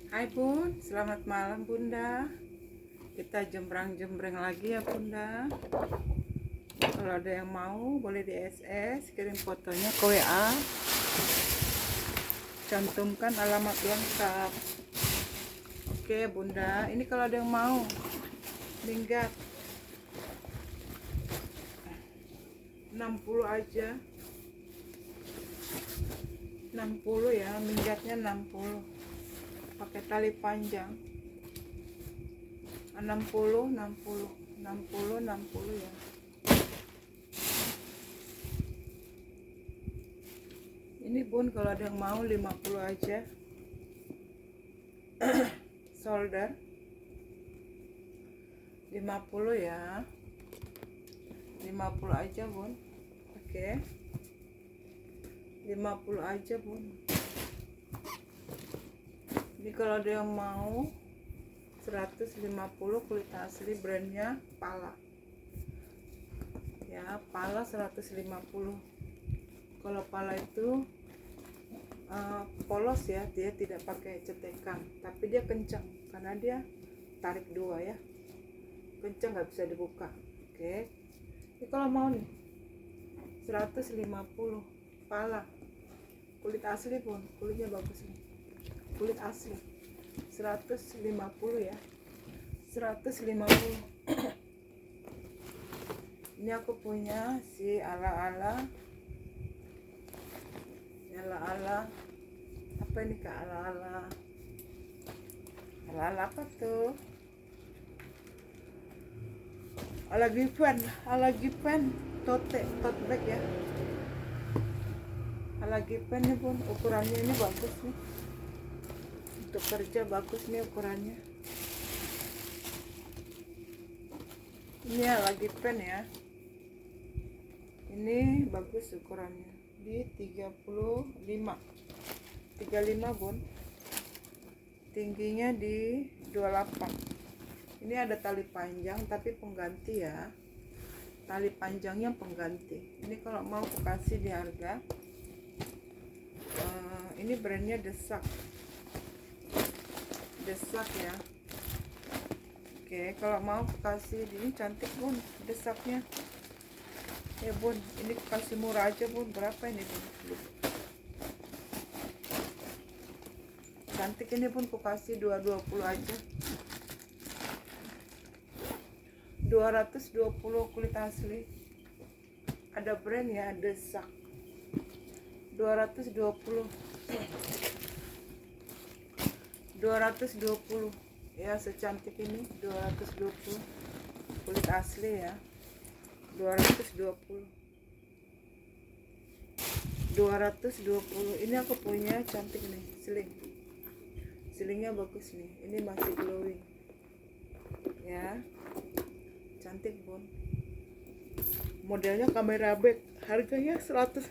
Hai Bun, selamat malam Bunda. Kita jembrang-jembreng lagi ya Bunda. Kalau ada yang mau boleh di SS, kirim fotonya ke WA. Cantumkan alamat lengkap. Oke Bunda, ini kalau ada yang mau minggat 60 aja. 60 ya, minggatnya 60. Pakai tali panjang. 60 ya. Ini Bun, kalau ada yang mau 50 aja. Solder 50 ya. 50 aja Bun. Oke. 50 aja Bun. Ini kalau ada yang mau 150 kulit asli, brandnya Pala ya. Pala 150. Kalau Pala itu polos ya, dia tidak pakai cetekan, tapi dia kencang karena dia tarik dua ya, kencang, nggak bisa dibuka. Oke, ini kalau mau nih 150 Pala kulit asli Pun, kulitnya bagus nih, kulit asli. 150 ya, 150. Ini aku punya si ala-ala apa ini Kak? Ala-ala apa tuh? Ala Given tote bag ya. Ala Given nih Pun, ukurannya ini bagus nih, untuk kerja bagus nih ukurannya. Ini Ala Given ya, ini bagus ukurannya, di 35 Bun, tingginya di 28. Ini ada tali panjang tapi pengganti ya, tali panjangnya pengganti. Ini kalau mau aku kasih di harga ini brandnya Desak ya. Oke, kalau mau aku kasih ini cantik Bun, Desaknya ya Bun. Ini kasih murah aja Bun. Berapa ini Bun? Cantik ini Bun, aku kasih 220 aja. 220 kulit asli, ada brand ya, Desak. 220 ya, secantik ini. 220 kulit asli ya. 220. Ini aku punya cantik nih, selingnya bagus nih, ini masih glowing ya, cantik Bun. Modelnya kamera back, harganya 150.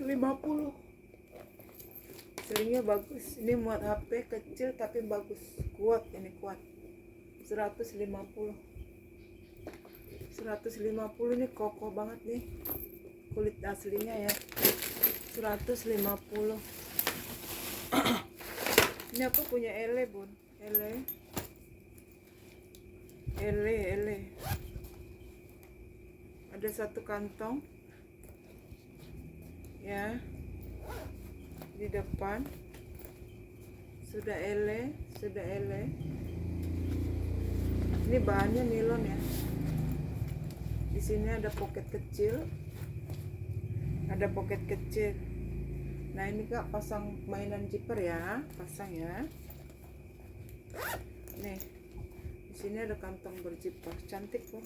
Selingnya bagus, ini muat HP kecil tapi bagus, kuat, ini kuat. 150 ini kokoh banget nih kulit aslinya ya. 150. Ini aku punya ele Bun, ele ada satu kantong ya, di depan sudah ele. Ini bahannya nilon ya. Di sini ada poket kecil, Nah ini Kak, pasang mainan zipper ya, pasang ya. Nih, di sini ada kantong berzipper, cantik kok.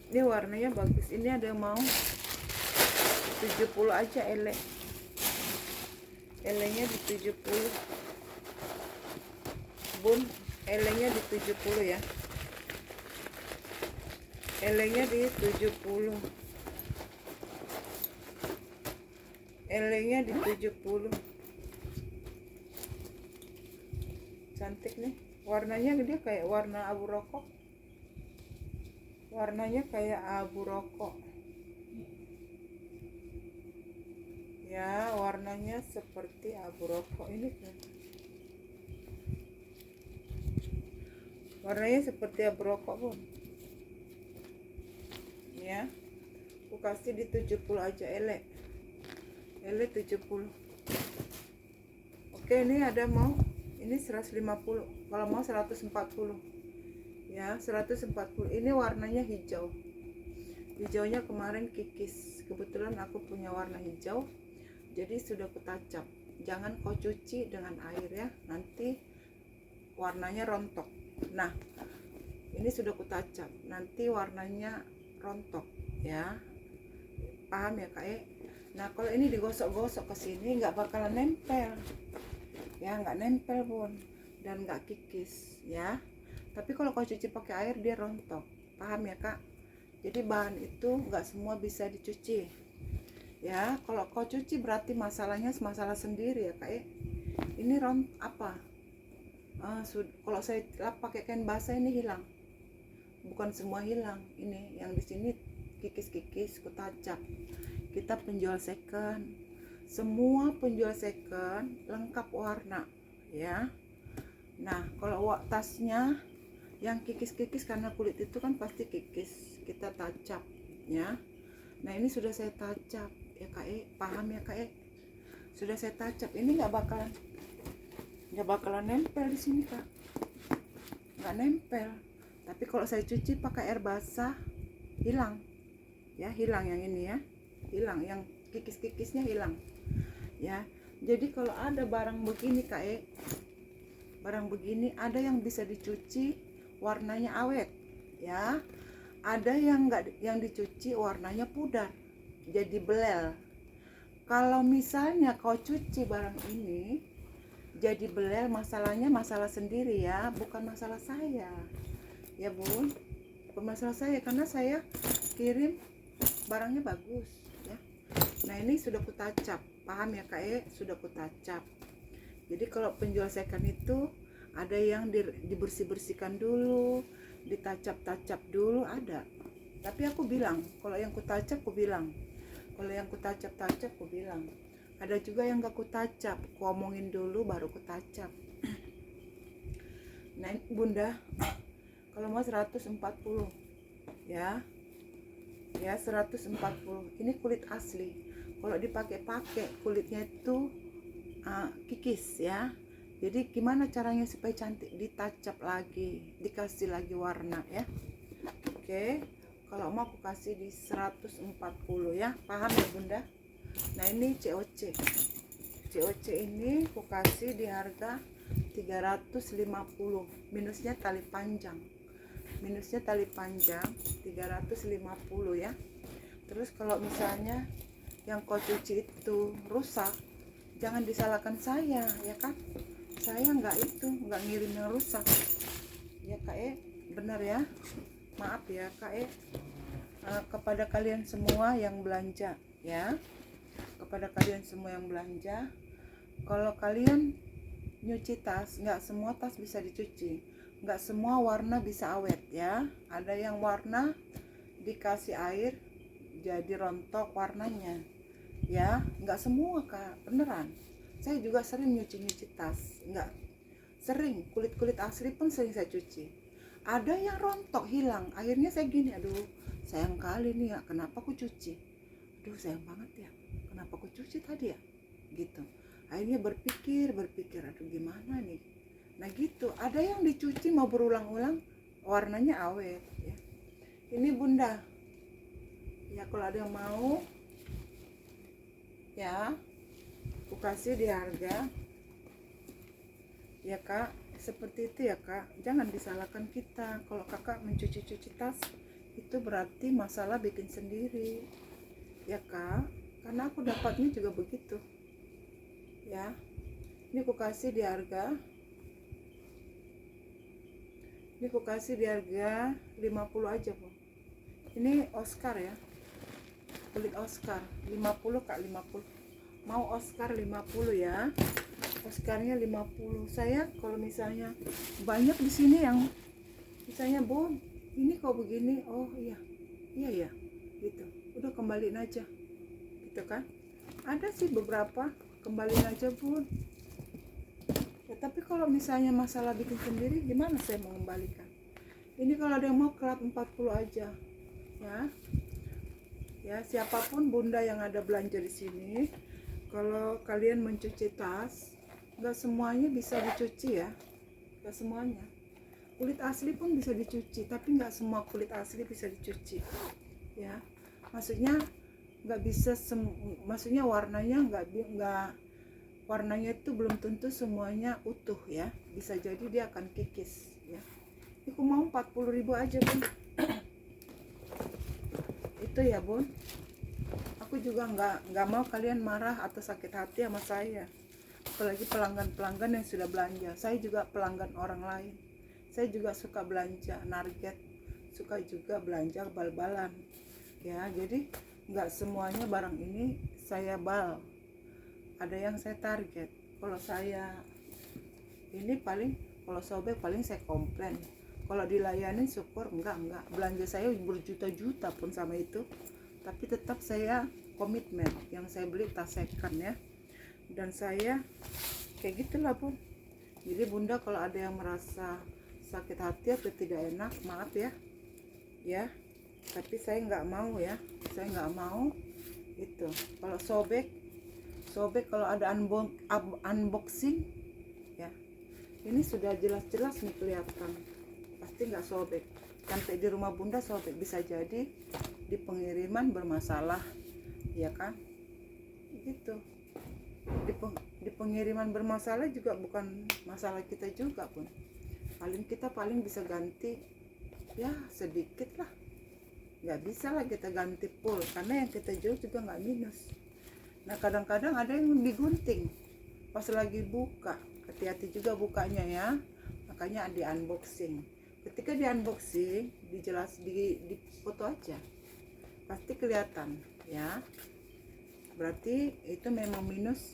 Ini warnanya bagus. Ini ada yang mau 70 aja elenya di 70 Bun, elenya di 70 ya, elenya di 70, cantik nih. Warnanya dia kayak warna abu rokok, Ya, warnanya seperti abu rokok ini kan. Warnanya seperti abu rokok pun. Ya. Aku kasih di 70 aja, ele 70. Oke, ini ada mau ini 150, kalau mau 140 ya, 140. Ini warnanya hijau, hijaunya kemarin kikis, kebetulan aku punya warna hijau, jadi sudah kutacap. Jangan kau cuci dengan air ya, nanti warnanya rontok. Nah, ini sudah kutacap, nanti warnanya rontok ya, paham ya kak? Nah, kalau ini digosok-gosok ke sini nggak bakalan nempel ya, nggak nempel pun dan nggak kikis ya. Tapi kalau kau cuci pakai air dia rontok, paham ya kak? Jadi bahan itu nggak semua bisa dicuci ya. Kalau kau cuci berarti masalahnya masalah sendiri ya kak. Ini kalau saya lap pakai kain basah ini hilang, bukan semua hilang, ini yang di sini kikis-kikis kutacap. Kita penjual second, semua penjual second lengkap warna ya. Nah, kalau tasnya yang kikis-kikis, karena kulit itu kan pasti kikis, kita tacap ya. Nah, ini sudah saya tacap ya kak, paham ya kak? Sudah saya tacap, ini nggak bakalan nempel di sini kak, nggak nempel. Tapi kalau saya cuci pakai air basah hilang ya, hilang yang ini ya, hilang yang kikis-kikisnya hilang ya. Jadi kalau ada barang begini kak, barang begini ada yang bisa dicuci warnanya awet ya, ada yang enggak, yang dicuci warnanya pudar jadi belel. Kalau misalnya kau cuci barang ini jadi belel, masalahnya masalah sendiri ya, bukan masalah saya ya bun, bukan masalah saya, karena saya kirim barangnya bagus ya. Nah, ini sudah kutacap, paham ya kak? Sudah kutacap. Jadi kalau penjual second itu ada yang dibersih-bersihkan dulu, ditacap-tacap dulu ada. Tapi aku bilang, kalau yang kutacap aku bilang, kalau yang kutacap-tacap aku bilang. Ada juga yang gak kutacap, aku omongin dulu baru kutacap. Nah bunda, kalau mau 140 ya, ya 140. Ini kulit asli, kalau dipakai-pakai kulitnya itu kikis ya. Jadi gimana caranya supaya cantik? Ditacap lagi, dikasih lagi warna ya. Oke, kalau mau aku kasih di 140 ya, paham ya bunda? Nah, ini COC ini aku kasih di harga 350, minusnya tali panjang, 350 ya. Terus kalau misalnya yang kau cuci itu rusak, jangan disalahkan saya ya kan, saya nggak ngirim yang rusak ya kak, benar ya, maaf ya kak. Kepada kalian semua yang belanja ya, kepada kalian semua yang belanja, kalau kalian nyuci tas, nggak semua tas bisa dicuci, nggak semua warna bisa awet ya. Ada yang warna dikasih air jadi rontok warnanya ya, nggak semua kak, beneran. Saya juga sering nyuci tas, nggak sering, kulit asli pun sering saya cuci, ada yang rontok hilang. Akhirnya saya gini, aduh sayang kali nih ya, kenapa aku cuci, aduh sayang banget ya, kenapa aku cuci tadi ya gitu. Akhirnya berpikir, aduh gimana nih. Nah gitu, ada yang dicuci mau berulang-ulang warnanya awet ya. Ini bunda ya, kalau ada yang mau ya, aku kasih di harga ya kak, seperti itu ya kak. Jangan disalahkan kita kalau kakak mencuci-cuci tas, itu berarti masalah bikin sendiri ya kak, karena aku dapatnya juga begitu ya. Ini aku kasih di harga 50 aja bu. Ini Oscar ya, kulit Oscar 50 kak, 50 mau Oscar 50 ya, Oscarnya 50. Saya kalau misalnya banyak di sini yang misalnya bu, ini kok begini, oh iya ya gitu, udah kembaliin aja gitu kan. Ada sih beberapa, kembaliin aja bun ya. Tapi kalau misalnya masalah bikin sendiri, gimana saya mau kembalikan? Ini kalau ada yang mau kelat 40 aja ya. Ya, siapapun bunda yang ada belanja di sini, kalau kalian mencuci tas, nggak semuanya bisa dicuci ya, nggak semuanya. Kulit asli pun bisa dicuci, tapi nggak semua kulit asli bisa dicuci ya. Maksudnya nggak bisa maksudnya warnanya nggak warnanya itu belum tentu semuanya utuh ya, bisa jadi dia akan kikis ya. Ini aku mau 40.000 aja bun. Itu ya bun, aku juga nggak mau kalian marah atau sakit hati sama saya, apalagi pelanggan yang sudah belanja. Saya juga pelanggan orang lain, saya juga suka belanja Narget, suka juga belanja bal-balan ya. Jadi nggak semuanya barang ini saya bal, ada yang saya target. Kalau saya ini paling, kalau sobek paling saya komplain. Kalau dilayanin syukur. Enggak, belanja saya berjuta-juta pun sama itu, tapi tetap saya komitmen. Yang saya beli tas second ya, dan saya kayak gitulah pun. Jadi bunda kalau ada yang merasa sakit hati atau tidak enak, maaf ya tapi saya nggak mau ya, saya nggak mau itu. Kalau sobek kalau ada unboxing ya, ini sudah jelas-jelas nih kelihatan, pasti nggak sobek. Sampai di rumah bunda sobek, bisa jadi di pengiriman bermasalah ya kan, gitu. Di pengiriman bermasalah juga bukan masalah kita juga pun, kita paling bisa ganti ya sedikit lah, nggak bisa lah kita ganti full, karena yang kita jual juga nggak minus. Nah kadang-kadang ada yang digunting pas lagi buka, hati-hati juga bukanya ya, makanya di unboxing. Ketika di unboxing dijelas di foto aja, pasti kelihatan ya, berarti itu memang minus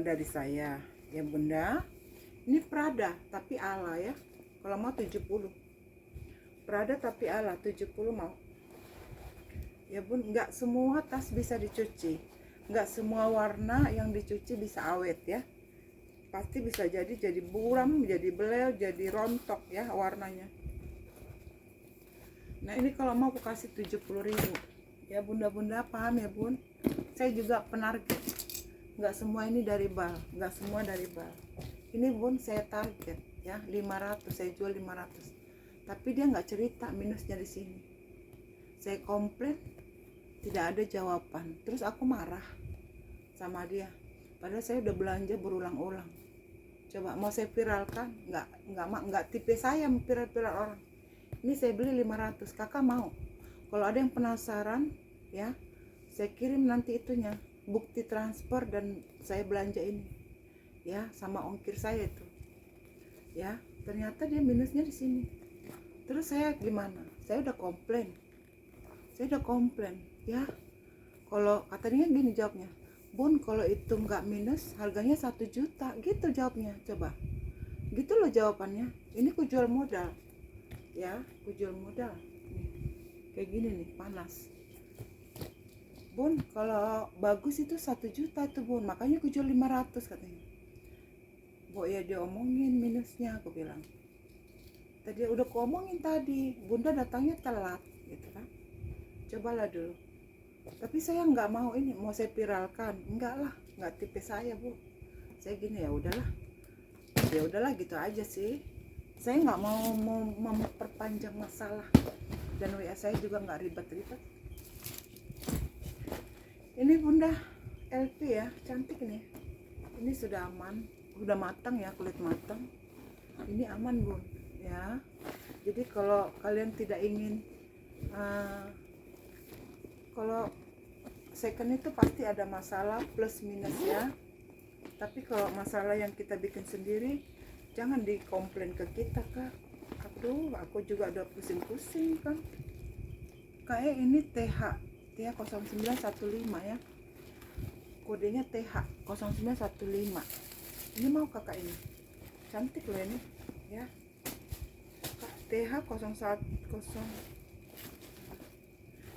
dari saya ya bunda. Ini Prada tapi ala ya, kalau mau 70, Prada tapi ala 70 mau ya bun. Nggak semua tas bisa dicuci, nggak semua warna yang dicuci bisa awet ya, pasti bisa jadi buram, jadi belel, jadi rontok ya warnanya. Nah ini kalau mau aku kasih 70.000 ya bunda-bunda, paham ya bun. Saya juga penarget, nggak semua ini dari bal, nggak semua dari bal. Ini bun saya target ya 500, saya jual 500, tapi dia nggak cerita minusnya di sini. Saya komplain, tidak ada jawaban. Terus aku marah sama dia, padahal saya udah belanja berulang-ulang. Coba mau saya viralkan? Nggak tipe saya viral orang. Ini saya beli 500, kakak mau? Kalau ada yang penasaran ya, saya kirim nanti itunya, bukti transfer dan saya belanja ini ya, sama ongkir saya itu ya. Ternyata dia minusnya di sini. Terus saya gimana? Saya udah komplain ya. Kalau katanya gini jawabnya, bun kalau itu nggak minus harganya 1 juta gitu jawabnya. Coba gitu loh jawabannya. Ini ku jual modal ya, ku jual modal nih, kayak gini nih, panas bun. Kalau bagus itu 1 juta tuh bun, makanya ku jual 500 katanya. Bu ya dia omongin minusnya, aku bilang tadi udah ku omongin tadi, bunda datangnya telat gitu kan. Cobalah dulu. Tapi saya nggak mau ini, mau saya viralkan, enggak lah, nggak tipe saya bu. Saya gini ya udahlah gitu aja sih. Saya nggak mau memperpanjang masalah, dan WA saya juga nggak ribet-ribet. Ini bunda LP ya, cantik nih. Ini sudah aman, udah matang ya, kulit matang. Ini aman bun ya. Jadi kalau kalian tidak ingin kalau second itu pasti ada masalah plus minus ya. Tapi kalau masalah yang kita bikin sendiri, jangan dikomplain ke kita kak. Aduh, aku juga udah pusing-pusing kan. Kayak ini TH 0915 ya, kodenya TH 0915. Ini mau kakak ini, cantik loh ini ya, TH 01.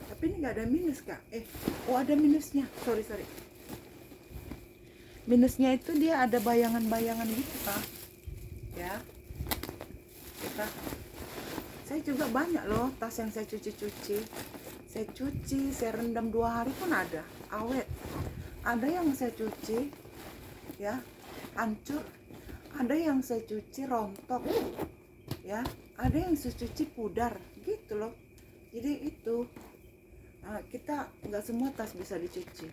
Tapi ini nggak ada minus kak. Oh ada minusnya, sorry. minusnya itu dia ada bayangan-bayangan gitu Kak ya. Kak, saya juga banyak loh tas yang saya cuci, saya rendam 2 hari pun ada awet. Ada yang saya cuci ya hancur, ada yang saya cuci rontok ya, ada yang saya cuci pudar gitu loh. Jadi itu kita nggak semua tas bisa dicuci.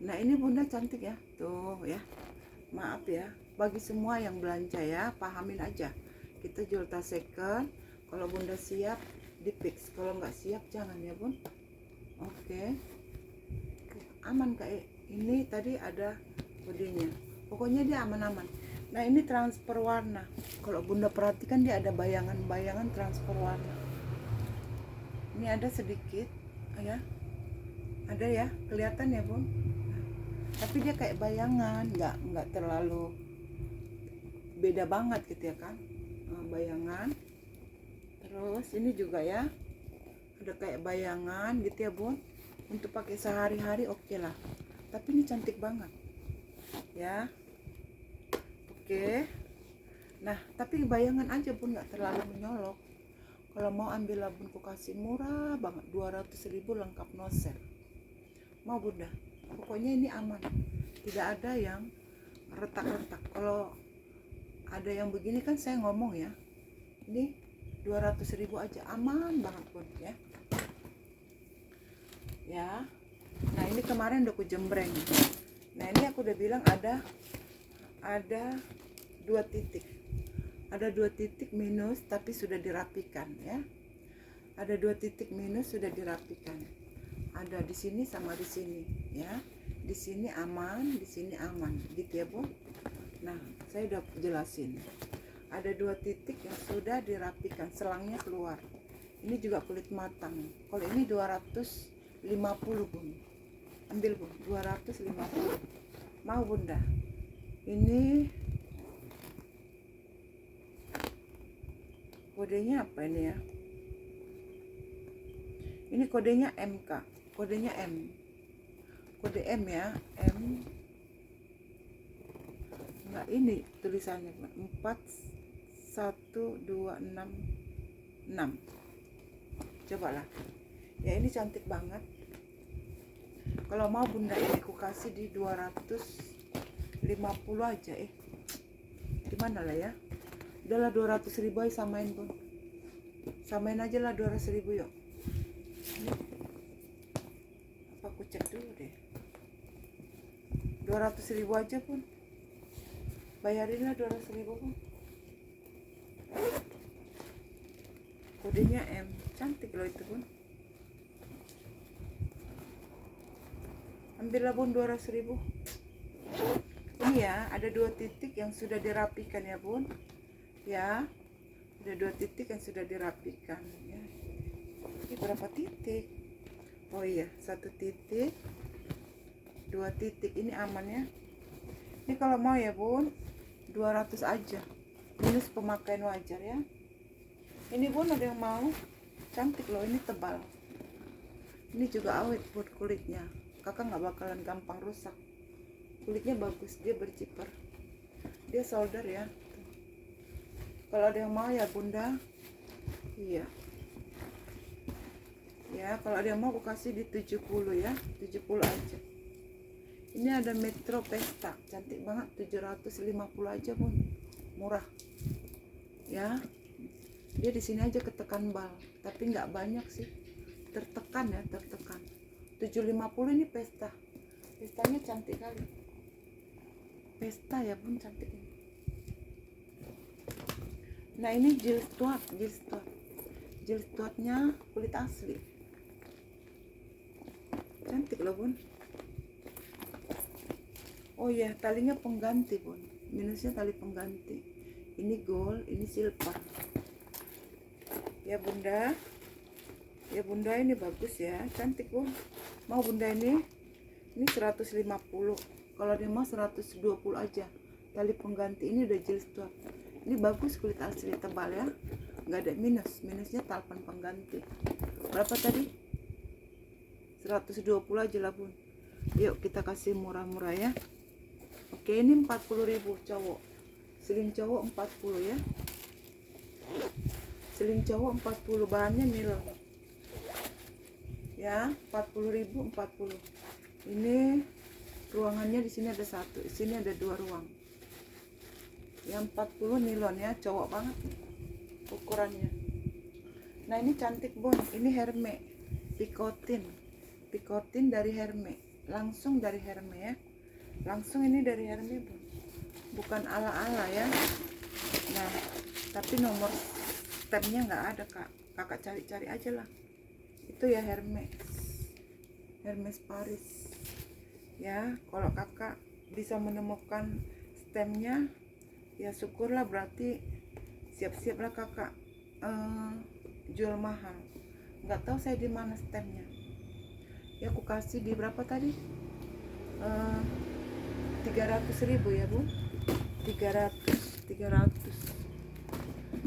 Nah ini bunda cantik ya tuh ya, maaf ya bagi semua yang belanja ya, pahamin aja kita jual tas second. Kalau bunda siap di fix, kalau nggak siap jangan ya bun. Oke. Aman kayak ini tadi ada kodenya, pokoknya dia aman-aman. Nah ini transfer warna, kalau bunda perhatikan dia ada bayangan-bayangan transfer warna. Ini ada sedikit ya, ada ya, kelihatan ya bun, tapi dia kayak bayangan, nggak terlalu beda banget gitu ya kan. Bayangan. Terus ini juga ya ada kayak bayangan gitu ya bun, untuk pakai sehari-hari oke lah, tapi ini cantik banget ya. Oke. Nah tapi bayangan aja bun, nggak terlalu menyolok. Kalau mau ambil labun ku kasih murah banget, 200.000 lengkap no set. Mau bunda, pokoknya ini aman, tidak ada yang retak-retak. Kalau ada yang begini kan saya ngomong ya, ini 200.000 aja, aman banget pun ya. Ya, nah ini kemarin udah ku jembreng. Nah ini aku udah bilang ada 2 titik, ada 2 titik minus tapi sudah dirapikan ya. Ada 2 titik minus sudah dirapikan. Ada di sini sama di sini ya. Di sini aman, di sini aman, gitu ya bu. Nah saya udah jelasin. Ada 2 titik yang sudah dirapikan, selangnya keluar. Ini juga kulit matang. Kalau ini 250 bun, ambil bun, 250. Mau bunda? Ini kodenya apa ini ya? Ini kodenya MK, kodenya M, kode M ya, M. Enggak, ini tulisannya 41266. Cobalah ya, ini cantik banget. Kalau mau bunda ini ku kasih di 250 aja. Gimana lah ya, udahlah 200.000 aja, samain bun, samain aja lah 200.000 yuk. Apa aku cek dulu deh, 200.000 aja pun, bayarinlah 200.000 pun. Kodenya M, cantik loh itu pun. Ambillah bun 200.000. Ini ya ada 2 titik yang sudah dirapikan ya bun ya, ada 2 titik yang sudah dirapikan ya. Ini berapa titik? Oh iya, 1 titik, 2 titik, ini aman ya. Ini kalau mau ya bun 200 aja, minus pemakaian wajar ya. Ini bun ada yang mau? Cantik loh, ini tebal, ini juga awet buat kulitnya. Kakak nggak bakalan gampang rusak, kulitnya bagus, dia berciper, dia solder ya. Kalau ada yang mau ya bunda, iya ya, kalau ada yang mau aku kasih di 70 ya, 70 aja. Ini ada Metro Pesta, cantik banget, 750 aja pun, murah ya. Dia di sini aja ketekan bal, tapi nggak banyak sih, tertekan ya, tertekan. 750 ini Pesta, pestanya cantik kali, Pesta ya pun cantik ini. Nah ini jilid tuatnya kulit asli, cantik loh bun. Oh ya, talinya pengganti bun, minusnya tali pengganti. Ini gold, ini silver ya bunda. Ya bunda, ini bagus ya, cantik bun. Mau bunda ini 150. Kalau dia mau 120 aja, tali pengganti. Ini udah jilid tuat, ini bagus, kulit asli, tebal ya, nggak ada minus. Minusnya talpan pengganti. Berapa tadi? 120 aja lah bun. Yuk kita kasih murah-murah ya. Oke, ini 40.000 cowok. Selin cowok 40 ya. Selin cowok 40, bahannya nilon. Ya, 40.000 40. Ini ruangannya di sini ada satu, di sini ada 2 ruang. Yang 40 nilon ya, cowok banget nih ukurannya. Nah, ini cantik Bon, ini Hermes Picotin dari Hermes, langsung dari Hermes ya. Langsung ini dari Hermes Bon. Bukan ala-ala ya. Nah, tapi nomor stemnya nggak ada Kak. Kakak cari-cari aja lah. Itu ya Hermes Paris. Ya, kalau kakak bisa menemukan stemnya, ya syukurlah, berarti siap-siaplah kakak jual mahal. Nggak tahu saya di mana stemnya. Ya aku kasih di berapa tadi? 300.000 ya Bu. 300.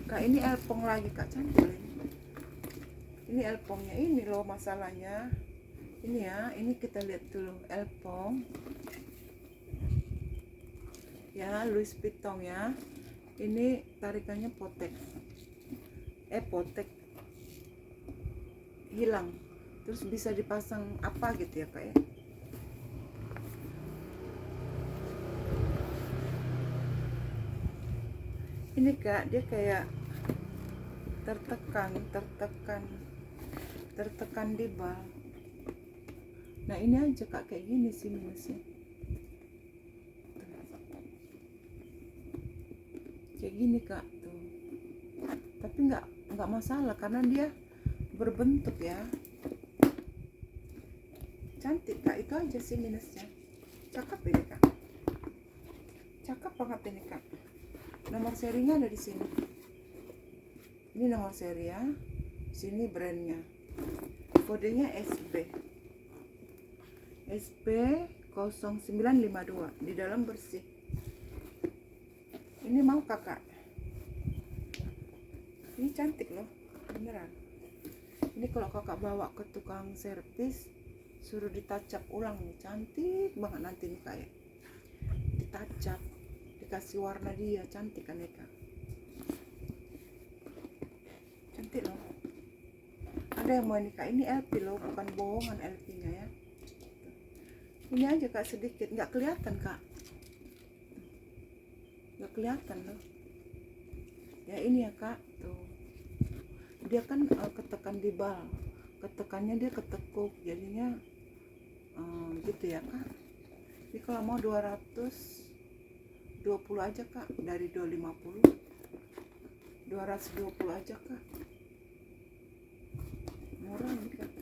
Kak, ini elpong lagi Kak, cantik ini. Ini elpongnya ini loh masalahnya. Ini ya, ini kita lihat dulu elpong. Ya, Louis Vuitton ya. Ini tarikannya potek. Potek hilang. Terus bisa dipasang apa gitu ya Kak ya. Ini Kak, dia kayak tertekan di bal. Nah, ini aja Kak, kayak gini sih minusnya. Kayak gini Kak tuh. Tapi nggak masalah karena dia berbentuk ya. Cantik Kak, itu aja sih minusnya. Cakep ini Kak. Cakep banget ini Kak. Nomor serinya ada di sini. Ini nomor seri ya. Sini brandnya. Kodenya SB 0952. Di dalam bersih. Ini mau kakak. Ini cantik loh, beneran. Ini kalau kakak bawa ke tukang servis, suruh ditacap ulang nih, cantik banget nanti nih kayak. Ditacap, dikasih warna dia, cantik kan ya Kak. Cantik loh. Ada yang mau nikah, ini LP loh, bukan bohongan LP-nya ya. Ini aja Kak, sedikit, nggak kelihatan Kak. Nggak kelihatan loh. Ya ini ya Kak, tuh. Dia kan ketekan di bal. Ketekannya dia ketekuk, jadinya gitu ya Kak. Jadi kalau mau 220 aja Kak, dari 250. 220 aja Kak. Murah nih Kak.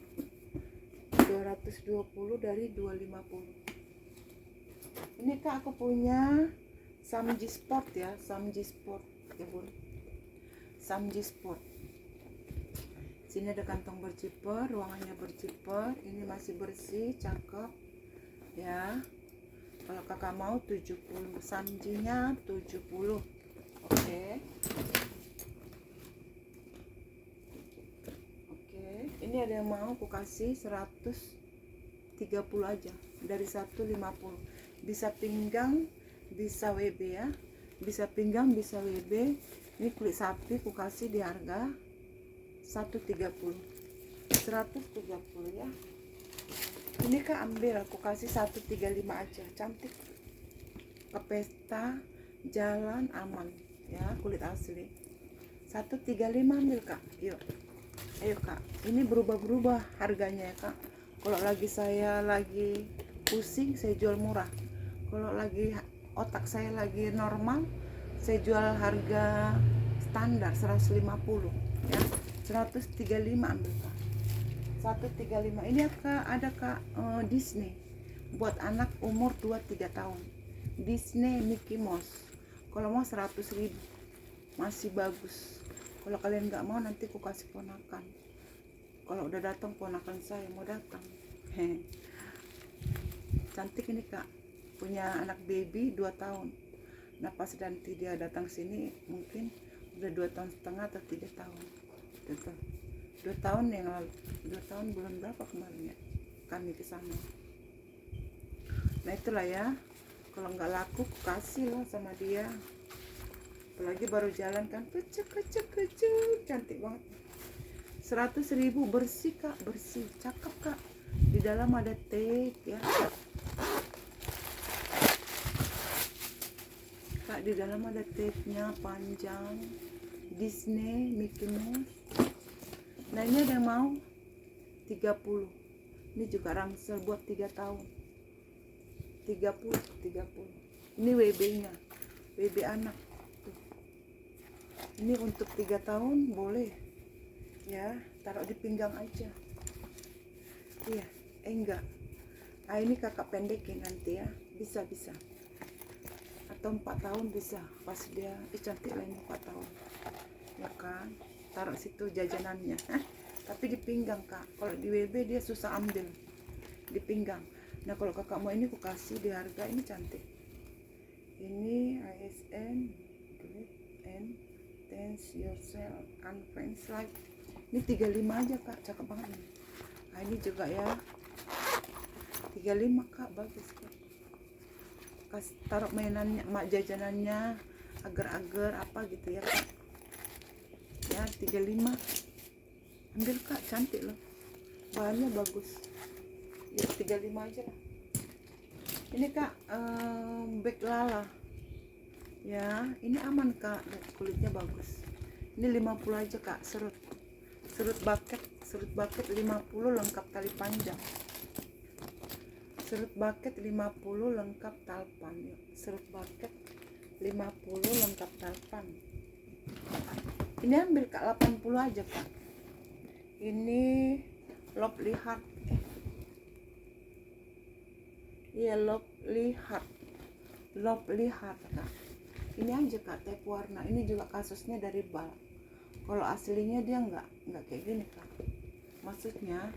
220 dari 250. Ini Kak, aku punya Samji Sport ya, Samji Sport ya Bun. Samji Sport. Sini ada kantong berziper, ruangannya berziper. Ini masih bersih, cakep ya. Kalau kakak mau 70, Samjinya 70. Oke. Ini ada yang mau aku kasih 130 aja, dari 150. Bisa pinggang, bisa WB ya. Bisa pinggang, bisa WB. Ini kulit sapi aku kasih di harga 130 ya. Ini Kak, ambil, aku kasih 135 aja, cantik. Ke pesta, jalan aman ya, kulit asli. 135 ambil Kak, yuk. Ayo Kak, ini berubah-berubah harganya ya Kak. Kalau lagi saya lagi pusing, saya jual murah. Kalau lagi otak saya lagi normal, saya jual harga standar 150 ya. 135 ambil Kak. 135. Ini ya Kak, ada Kak Disney buat anak umur 2-3 tahun. Disney Mickey Mouse. Kalau mau 100.000. Masih bagus. Kalau kalian nggak mau, nanti aku kasih ponakan. Kalau udah datang ponakan saya mau datang. Cantik ini Kak. Punya anak baby 2 tahun. Nah pas nanti dia datang sini mungkin udah 2 tahun setengah atau 3 tahun. Gitu. 2 tahun yang lalu. 2 tahun bulan berapa kemarin ya kami ke sana. Nah itulah ya. Kalau nggak laku kasih lah sama dia, apalagi baru jalan kan. Kecek cantik banget. 100.000 bersih kak, bersih, cakep kak. Di dalam ada tape ya kak, di dalam ada tape-nya panjang, Disney Mickey Mouse. Nah ini ada yang mau 30, ini juga rangsel buat 3 tahun. 30. Ini WB nya, WB anak tuh. Ini untuk 3 tahun boleh ya, taruh di pinggang aja. Iya, enggak. Ah ini kakak pendekin nanti ya, bisa atau 4 tahun bisa, pas dia cantik lah ini 4 tahun ya kan. Taruh situ jajanannya. Tapi di pinggang kak, kalau di WB dia susah ambil, di pinggang. Nah kalau kakak mau ini aku kasih di harga ini cantik. Ini ASN Great and Dance Yourself and Friends Like. Ini 35 aja kak, cakep banget nih. Nah ini juga ya 35 kak, bagus kak. Taruh mainannya, jajanannya, agar-agar apa gitu ya kak. Ya 35, ambil kak, cantik loh, bahannya bagus ya. 35 aja lah. Ini kak bag Lala ya, ini aman kak, kulitnya bagus. Ini 50 aja kak, serut bucket 50 lengkap tali panjang. Serut bucket 50 lengkap talpan ya. Serut bucket 50 lengkap talpan. Ini ambil kak 80 aja kak. Ini Lovely Heart. Iya Lovely Heart kak. Ini aja kak, tape warna. Ini juga kasusnya dari bal. Kalau aslinya dia nggak kayak gini kak. Maksudnya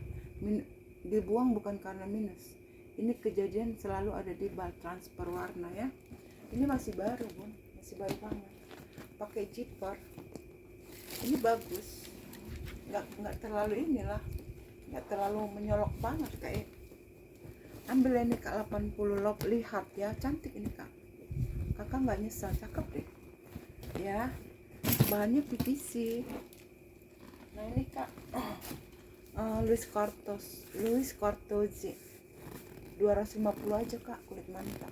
dibuang bukan karena minus. Ini kejadian selalu ada di bal, transfer warna ya. Ini masih baru bun, masih baru banget. Pakai zipper. Ini bagus. Nggak terlalu inilah, nggak terlalu menyolok banget kayak. Ambil ini kak 80 Lovely Heart ya, cantik ini kak. Kakak nggak nyesal, cakep deh ya. Bahannya PVC. Nah ini kak Louis Cortose 250 aja kak, kulit mantap.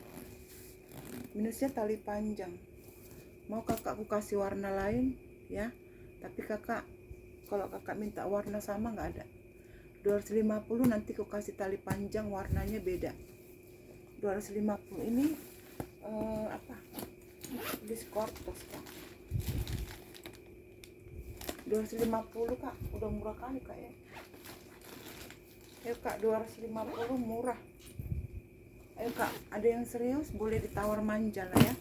Minusnya tali panjang. Mau kakak aku kasih warna lain ya, tapi kakak kalau kakak minta warna sama nggak ada. 250 nanti aku kasih tali panjang, warnanya beda. 250 ini apa? Discortos kak. 250 kak, udah murah kali kak ya. Ayo kak, 250 murah. Ayo kak, ada yang serius boleh ditawar manja lah ya.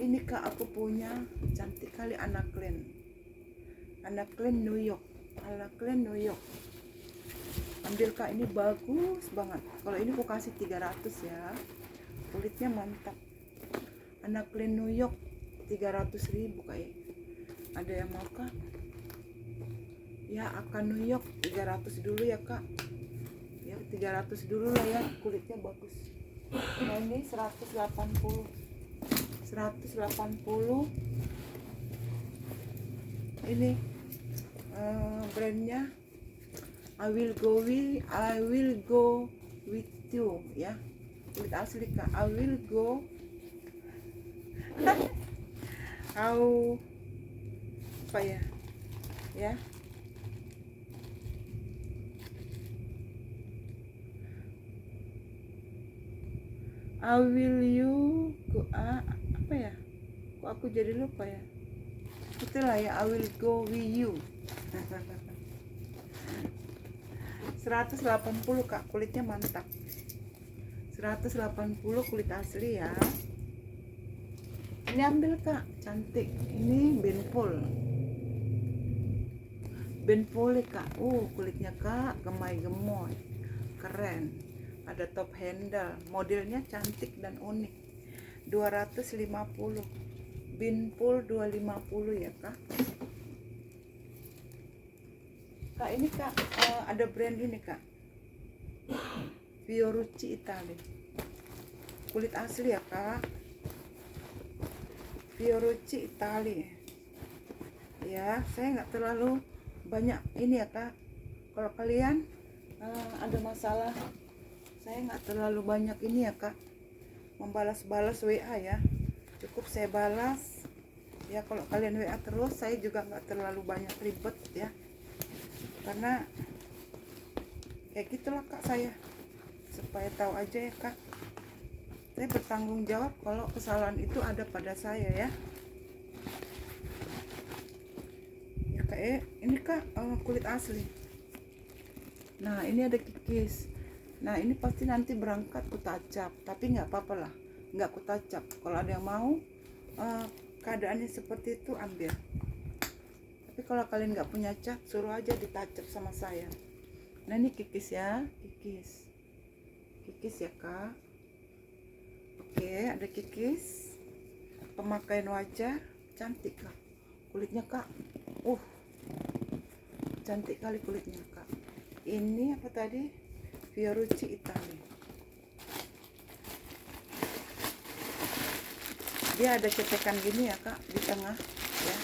Ini kak aku punya, cantik kali anak Clean New York. Ambil kak, ini bagus banget. Kalau ini aku kasih 300 ya, kulitnya mantap. Anak Clean New York 300.000 kayak. Ada yang mau kak? Ya akan New York 300 dulu ya kak. Ya 300 dulu lah ya, kulitnya bagus. Nah ini 180. Ini brandnya I will go with you ya. Kulit asli kak, I will go apa ya I will you go apa ya, kok aku jadi lupa ya, itulah ya, I will go with you. 180 kak, kulitnya mantap. 180 kulit asli ya. Ini ambil kak, cantik. Ini Benpol kak. Kulitnya kak gemoy, keren. Ada top handle, modelnya cantik dan unik. 250. Benpol 250 ya kak. Kak ini kak ada brand ini kak, Fiorucci Italia. kulit asli ya kak, Fiorucci Itali ya. Saya nggak terlalu banyak ini ya kak. Kalau kalian ada masalah, saya nggak terlalu banyak ini ya kak, membalas-balas WA ya. Cukup saya balas ya. Kalau kalian WA terus, saya juga nggak terlalu banyak ribet ya, karena kayak gitulah kak saya, supaya tahu aja ya kak. Saya bertanggung jawab kalau kesalahan itu ada pada saya ya. Ya kak, ini kak kulit asli. Nah ini ada kikis. Nah ini pasti nanti berangkat kutacap, tapi nggak apa-apa lah, nggak kutacap. Kalau ada yang mau keadaannya seperti itu, ambil. Tapi kalau kalian nggak punya cat, suruh aja ditacap sama saya. Nah ini kikis ya, kikis ya kak. Oke, ada kikis, pemakaian wajah, cantik kak kulitnya kak. Cantik kali kulitnya kak. Ini apa tadi, Fiorucci Itali. Dia ada cetekan gini ya kak di tengah ya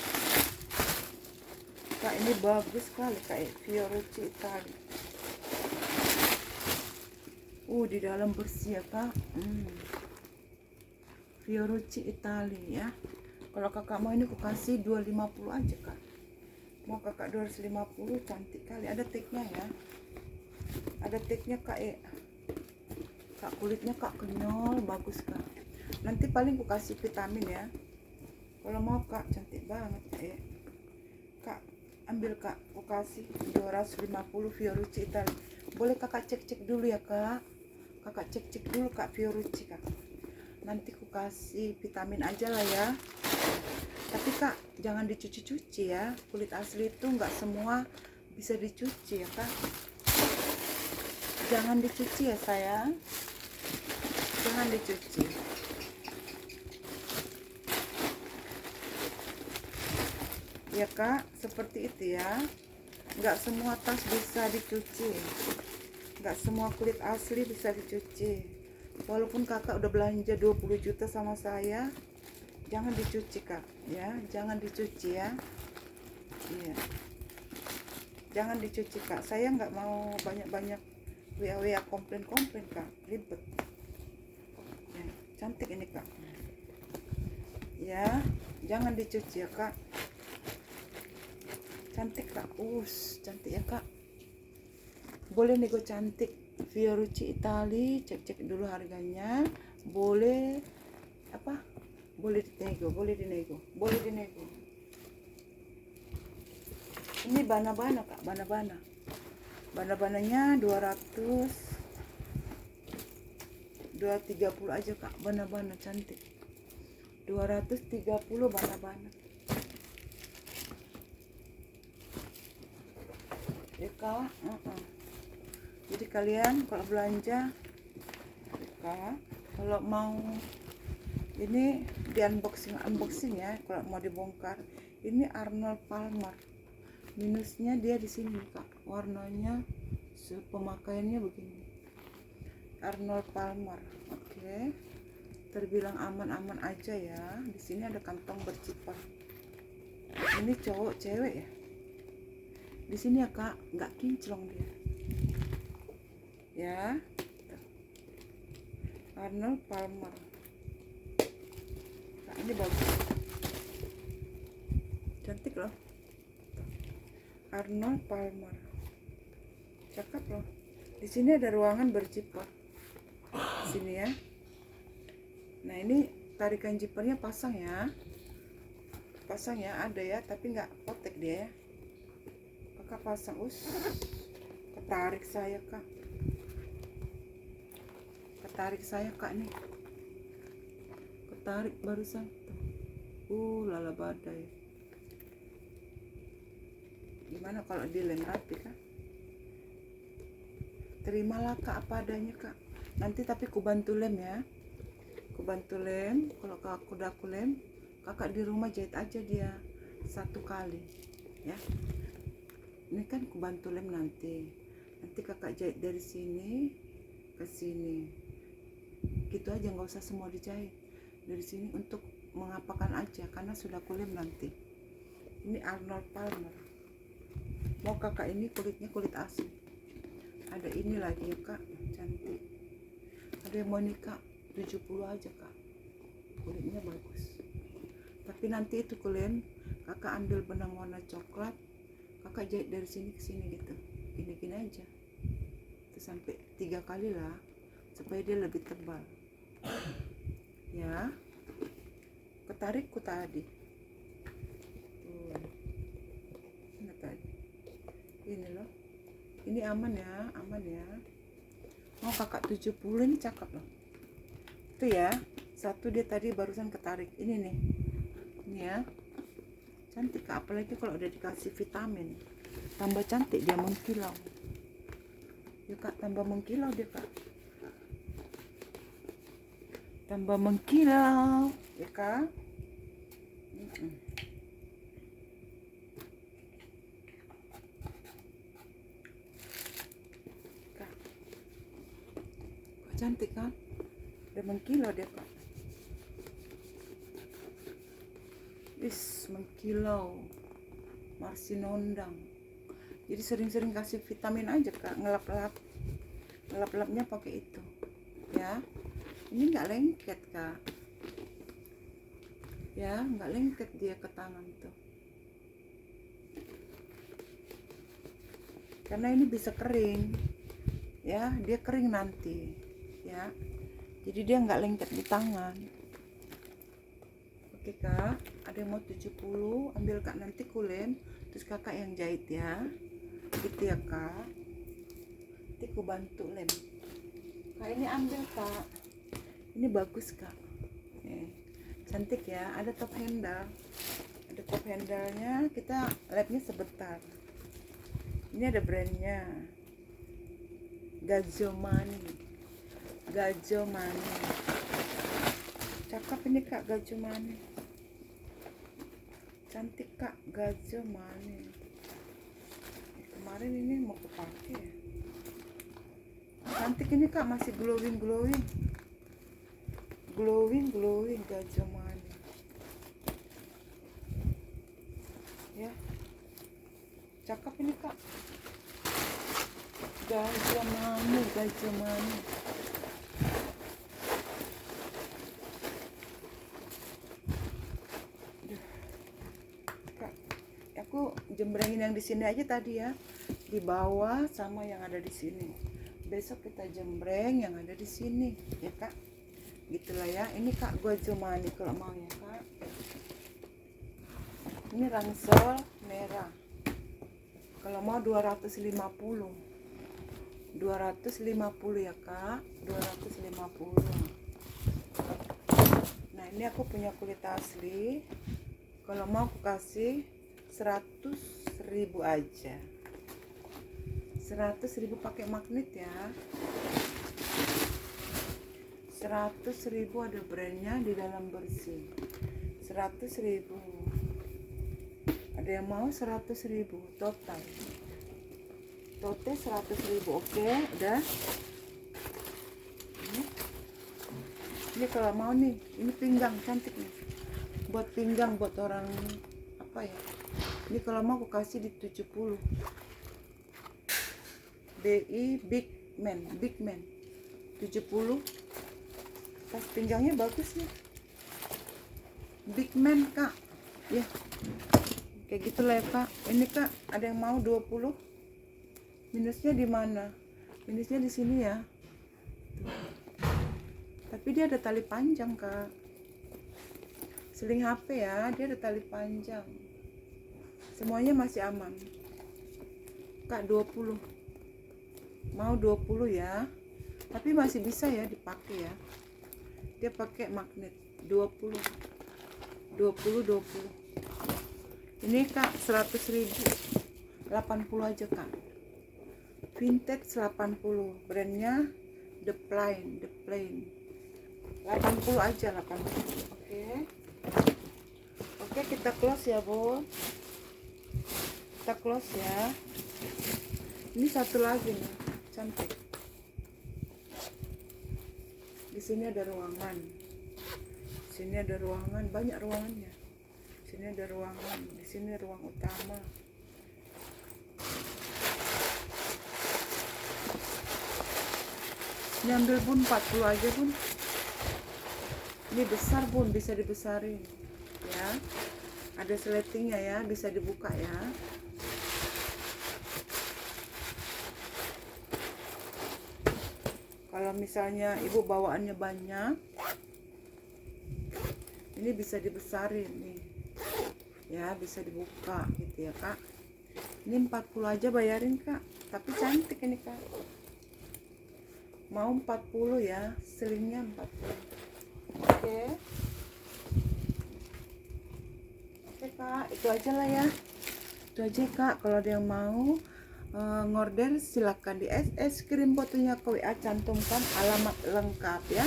kak. Ini bagus sekali kak, Fiorucci Itali. Di dalam bersih ya kak. Fiorucci Itali ya. Kalau kakak mau ini aku kasih 250 aja kak. Mau kakak 250, cantik kali. Ada tagnya ya, ada tagnya kak. Kak kulitnya kak kenyal, bagus kak. Nanti paling aku kasih vitamin ya. Kalau mau kak, cantik banget kak. Ambil kak, aku kasih 250 Fiorucci Itali. Boleh kakak cek-cek dulu ya kak. Kakak cek-cek dulu kak Fiorucci kak. Nanti aku kasih vitamin aja lah ya. Tapi kak jangan dicuci-cuci ya. Kulit asli itu nggak semua bisa dicuci ya kak. Jangan dicuci ya sayang, jangan dicuci ya kak. Seperti itu ya, nggak semua tas bisa dicuci, nggak semua kulit asli bisa dicuci. Walaupun kakak udah belanja 20 juta sama saya, jangan dicuci kak ya, jangan dicuci ya. Iya, jangan dicuci kak. Saya nggak mau banyak-banyak WA komplain kak, ribet ya. Cantik ini kak ya, jangan dicuci ya kak. Cantik kak, cantik ya kak. Boleh nego cantik, Fiorucci Itali. Cek-cek dulu harganya. Boleh apa, boleh dinego, boleh dinego. Ini bana-bana kak, bana-bananya 230 aja kak. Bana-bana cantik, 230 bana-bana ya kak. Jadi kalian kalau belanja ya kak, kalau mau ini di unboxing ya, kalau mau dibongkar. Ini Arnold Palmer. Minusnya dia di sini kak, warnanya pemakaiannya begini. Arnold Palmer. Oke. Terbilang aman-aman aja ya. Di sini ada kantong bersifat. Ini cowok cewek ya. Di sini ya kak, nggak kinclong dia. Ya. Arnold Palmer. Nah, ini bagus. Cantik loh. Arnold Palmer. Cakep loh. Di sini ada ruangan berzipper. Di sini ya. Nah, ini tarikan zippernya pasang ya. Pasang ya, ada ya, tapi nggak potek dia ya. Kakak pasang. Ketarik saya kak. Ketarik saya kak nih. Ketarik barusan. Lala badai. Gimana kalau dilem rapi kak? Terimalah kak apa adanya kak. Nanti tapi ku bantu lem ya. Ku bantu lem. Kalau aku udah aku lem, kakak di rumah jahit aja dia 1 kali ya. Ini kan ku bantu lem nanti kakak jahit dari sini ke sini gitu aja, nggak usah semua dijahit. Dari sini untuk mengapakan aja karena sudah kulem nanti. Ini Arnold Palmer. Mau kakak ini kulitnya kulit asli. Ada ini lagi ya kak, cantik. Ada yang mau nikah 70 aja kak, kulitnya bagus. Tapi nanti itu kulem kakak ambil benang warna coklat, kakak jahit dari sini ke sini gitu, gini-gini aja. Itu sampai 3 kali lah supaya dia lebih tebal. Ya, ketarikku tadi. Ini tadi. Ini loh. Ini aman ya, aman ya. Mau kakak 70 ini cakep loh. Itu ya. Satu dia tadi barusan ketarik. Ini nih. Ini ya. Cantik kak, apalagi kalau udah dikasih vitamin. Tambah cantik dia, mengkilau. Ya kak, tambah mengkilau dia kak. Tambah mengkilau, ya kak. Kak, cantik kan? Udah mengkilau dia kak. Mengkilau. Marsinondang. Jadi sering-sering kasih vitamin aja kak, ngelap-lapnya pakai itu ya. Ini nggak lengket kak ya, nggak lengket dia ke tangan tuh karena ini bisa kering ya, dia kering nanti ya, jadi dia nggak lengket di tangan. Oke kak, ada yang mau 70 ambil kak, nanti kulem terus kakak yang jahit ya, gitu ya kak. Nanti aku bantu lem kak. Ini ambil kak, ini bagus kak, cantik ya. Ada top handle, ada top handle-nya, kita lepnya sebentar. Ini ada brandnya Gajomani. Cakep ini kak, Gajomani. Cantik kak, Gajomani. Kemarin ini mau kepake ya. Cantik ini kak, masih glowing Gajomani ya, cakep ini kak, Gajomani. Kak, aku jembrengin yang di sini aja tadi ya, di bawah sama yang ada di sini. Besok kita jembreng yang ada di sini ya kak, gitulah ya. Ini kak Gajomani kalau mau ya kak. Ini ransel merah, kalau mau 250 ya kak, 250. Nah ini aku punya kulit asli, kalau mau aku kasih 100.000 aja, 100.000 pakai magnet ya. 100.000 ada brandnya di dalam bersih, 100.000. Ada yang mau 100.000 total 100.000. Oke, udah. Ini kalau mau nih, ini pinggang cantik nih, buat pinggang, buat orang apa ya. Ini kalau mau aku kasih di 70. Big man 70. Tas pinggangnya bagus nih, big man kak ya, kayak gitulah ya kak. Ini kak, ada yang mau 20. Minusnya di mana? Minusnya di sini ya. Tuh. Tapi dia ada tali panjang kak, seling HP ya, dia ada tali panjang. Semuanya masih aman kak. 20 mau 20 ya, tapi masih bisa ya dipakai ya, dia pakai magnet. 20. Ini kak 100.000, 80 aja kak. Vintage 80, brandnya The Plain 80 aja, 80. Oke, kita close ya bu, kita close ya. Ini satu lagi nih, cantik. Di sini ada ruangan. Sini ada ruangan, banyak ruangannya. Sini ada ruangan, di sini ruang utama. Ini ambil bun 40 aja bun. Ini besar bun, bisa dibesarin ya. Ada sletingnya ya, bisa dibuka ya. Kalau misalnya ibu bawaannya banyak, ini bisa dibesarin nih ya, bisa dibuka gitu ya kak. Ini 40 aja bayarin kak, tapi cantik ini kak. Mau 40 ya, selingnya 40. Oke. Oke kak, itu aja lah ya. Itu aja kak, kalau ada yang mau ngorder silakan di es kirim fotonya ke WA, cantumkan alamat lengkap ya.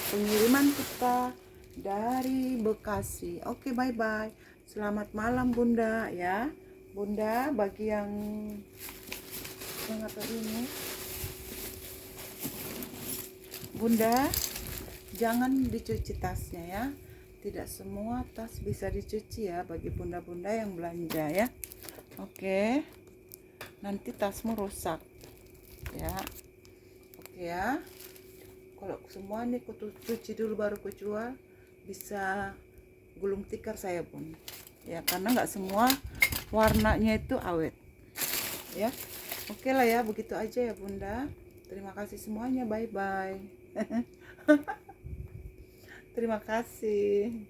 Pengiriman kita dari Bekasi. Oke, bye bye. Selamat malam bunda ya. Bunda, bagi yang apa ini, bunda jangan dicuci tasnya ya. Tidak semua tas bisa dicuci ya, bagi bunda-bunda yang belanja ya. Oke, nanti tasmu rusak ya. Oke ya, kalau semua nih cuci dulu baru kujual, bisa gulung tikar saya pun ya, karena nggak semua warnanya itu awet ya. Oke lah ya, begitu aja ya bunda. Terima kasih semuanya, bye bye. Terima kasih.